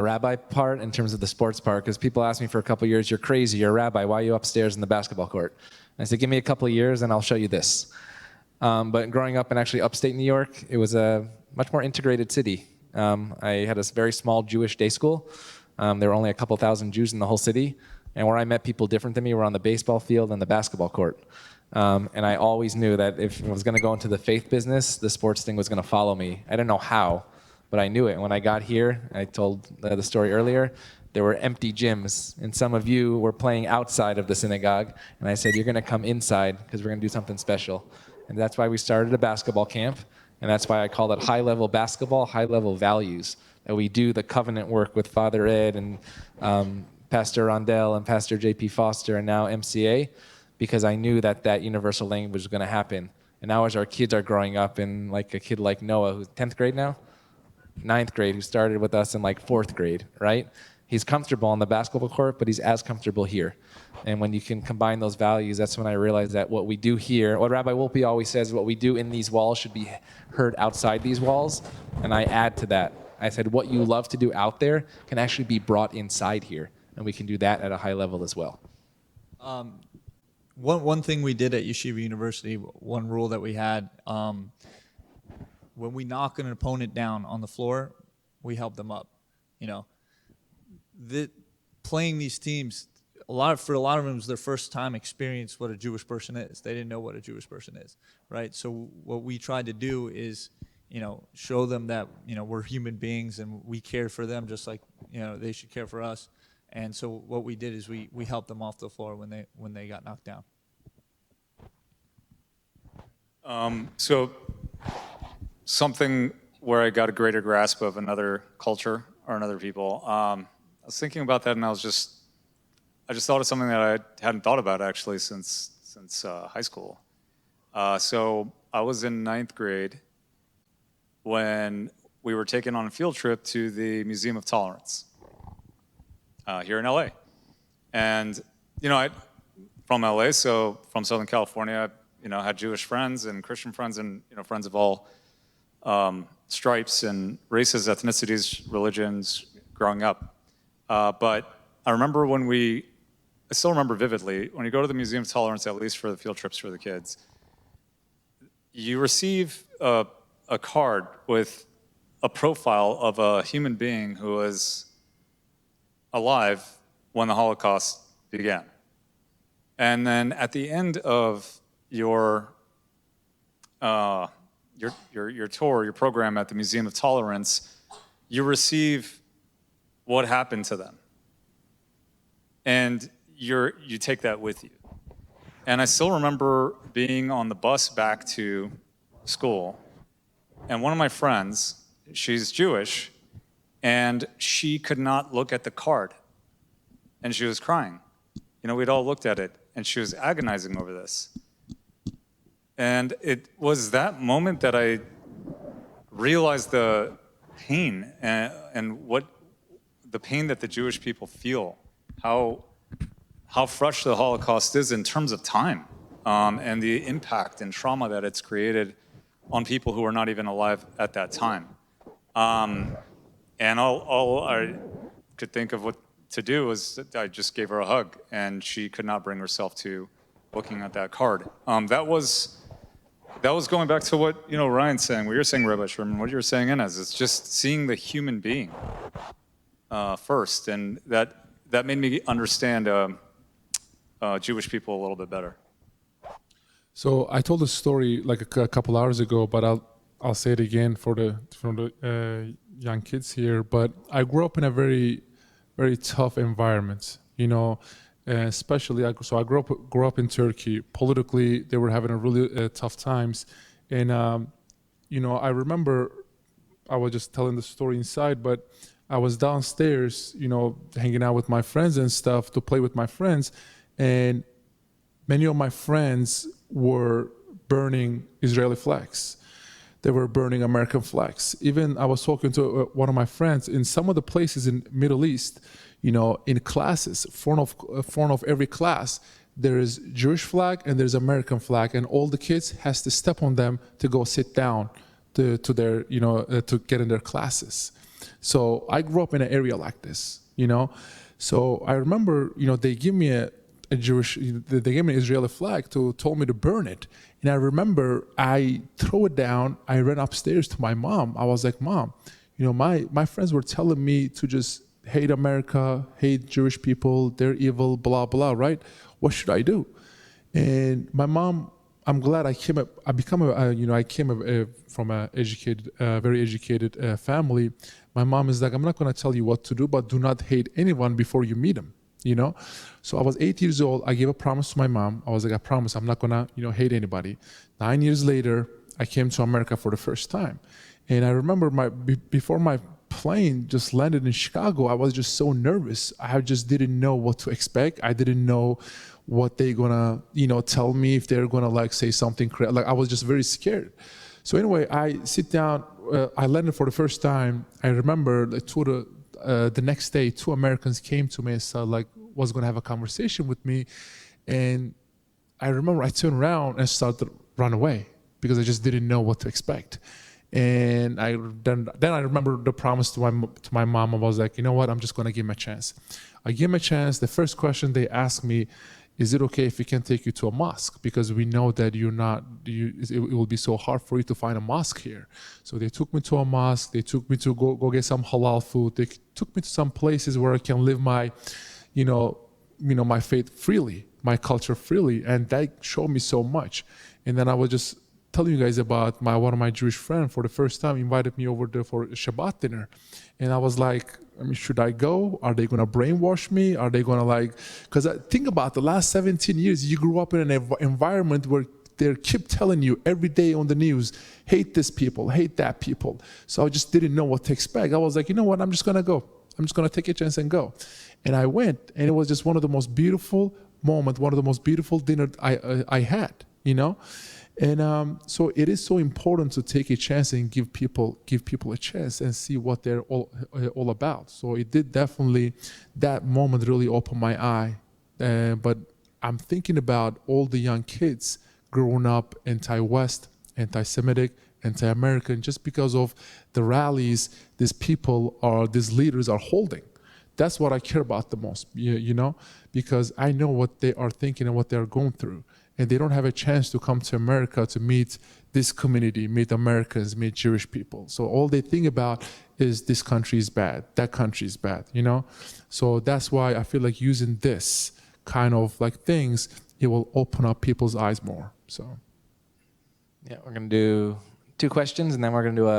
rabbi part in terms of the sports part, because people ask me for a couple of years, you're crazy, you're a rabbi, why are you upstairs in the basketball court? And I said, give me a couple of years and I'll show you this. But growing up in actually upstate New York, it was a much more integrated city. I had a very small Jewish day school. There were only a couple thousand Jews in the whole city. And where I met people different than me were on the baseball field and the basketball court. And I always knew that if I was going to go into the faith business, the sports thing was going to follow me. I didn't know how, but I knew it. And when I got here, I told the story earlier, there were empty gyms, and some of you were playing outside of the synagogue. And I said, you're going to come inside because we're going to do something special. And that's why we started a basketball camp. And that's why I call it high-level basketball, high-level values. That we do the covenant work with Father Ed and Pastor Rondell and Pastor J.P. Foster and now MCA, because I knew that that universal language was going to happen. And now as our kids are growing up, and like a kid like Noah, who's 10th grade now? 9th grade, who started with us in like 4th grade, right? He's comfortable on the basketball court, but he's as comfortable here. And when you can combine those values, that's when I realized that what we do here, what Rabbi Wolpe always says, what we do in these walls should be heard outside these walls. And I add to that. I said, what you love to do out there can actually be brought inside here. And we can do that at a high level as well. One thing we did at Yeshiva University, one rule that we had, when we knock an opponent down on the floor, we help them up. You know, playing these teams, for a lot of them, it was their first time experience what a Jewish person is. They didn't know what a Jewish person is, right? So what we tried to do is, you know, show them that, you know, we're human beings and we care for them just like, you know, they should care for us. And so what we did is we helped them off the floor when they got knocked down. So something where I got a greater grasp of another culture or another people. I was thinking about that, and I just thought of something that I hadn't thought about actually since high school. So I was in 9th grade when we were taken on a field trip to the Museum of Tolerance here in LA. And, you know, I'm from LA, so from Southern California, you know, had Jewish friends and Christian friends and, you know, friends of all stripes and races, ethnicities, religions growing up. But I remember I still remember vividly, when you go to the Museum of Tolerance, at least for the field trips for the kids, you receive a card with a profile of a human being who was alive when the Holocaust began. And then at the end of your tour, your program at the Museum of Tolerance, you receive what happened to them. And you take that with you. And I still remember being on the bus back to school, and one of my friends, she's Jewish, and she could not look at the card. And she was crying. You know, we'd all looked at it, and she was agonizing over this. And it was that moment that I realized the pain and what the pain that the Jewish people feel, how fresh the Holocaust is in terms of time, and the impact and trauma that it's created on people who are not even alive at that time. And all I could think of what to do was I just gave her a hug, and she could not bring herself to looking at that card. That was going back to what, you know, Ryan's saying, what you're saying, Rabbi Sherman, what you're saying, Enes. It's just seeing the human being first, and that made me understand Jewish people a little bit better. So I told a story like a couple hours ago, but I'll say it again for the young kids here. But I grew up in a very, very tough environment. You know, especially I grew up in Turkey. Politically, they were having a really tough times, and you know, I remember I was just telling the story inside, but I was downstairs, you know, hanging out with my friends and stuff to play with my friends, and many of my friends were burning Israeli flags. They were burning American flags. Even I was talking to one of my friends in some of the places in Middle East, you know, in classes, front of every class, there is Jewish flag and there's American flag, and all the kids has to step on them to go sit down to their, you know, to get in their classes. So I grew up in an area like this, So I remember, they give me they gave me an Israeli flag told me to burn it. And I remember I throw it down, I ran upstairs to my mom. I was like, Mom, my friends were telling me to just hate America, hate Jewish people, they're evil, blah, blah, right? What should I do? And my mom, I'm glad I came from a very educated family. My mom is like, I'm not going to tell you what to do, but do not hate anyone before you meet them, So I was 8 years old. I gave a promise to my mom. I was like, I promise I'm not going to, hate anybody. 9 years later, I came to America for the first time. And I remember before my plane just landed in Chicago, I was just so nervous. I just didn't know what to expect. I didn't know what they're gonna, tell me, if they're gonna say something crazy. I was just very scared. So anyway, I sit down. I landed for the first time. I remember the next day, 2 Americans came to me and said was gonna have a conversation with me, and I remember I turned around and started to run away because I just didn't know what to expect. And then I remember the promise to my mom. I was like, you know what? I'm just gonna give him a chance. I give him a chance. The first question they asked me, is it okay if we can take you to a mosque? Because we know that it will be so hard for you to find a mosque here. So they took me to a mosque. They took me to go get some halal food. They took me to some places where I can live my, my faith freely, my culture freely. And that showed me so much. And then I was just telling you guys about one of my Jewish friends for the first time invited me over there for a Shabbat dinner. And I was like, should I go? Are they going to brainwash me? Are they going to because think about the last 17 years, you grew up in an environment where they keep telling you every day on the news, hate this people, hate that people. So I just didn't know what to expect. I was like, you know what? I'm just going to go. I'm just going to take a chance and go. And I went, and it was just one of the most beautiful moments, one of the most beautiful dinners I had, And so it is so important to take a chance and give people a chance and see what they're all about. So it did definitely, that moment really opened my eye. But I'm thinking about all the young kids growing up anti-West, anti-Semitic, anti-American, just because of the rallies these leaders are holding. That's what I care about the most, because I know what they are thinking and what they are going through. And they don't have a chance to come to America to meet this community, meet Americans, meet Jewish people. So all they think about is this country is bad, that country is bad, So that's why I feel like using this kind of things, it will open up people's eyes more. So yeah, we're gonna do 2 questions, and then we're gonna do a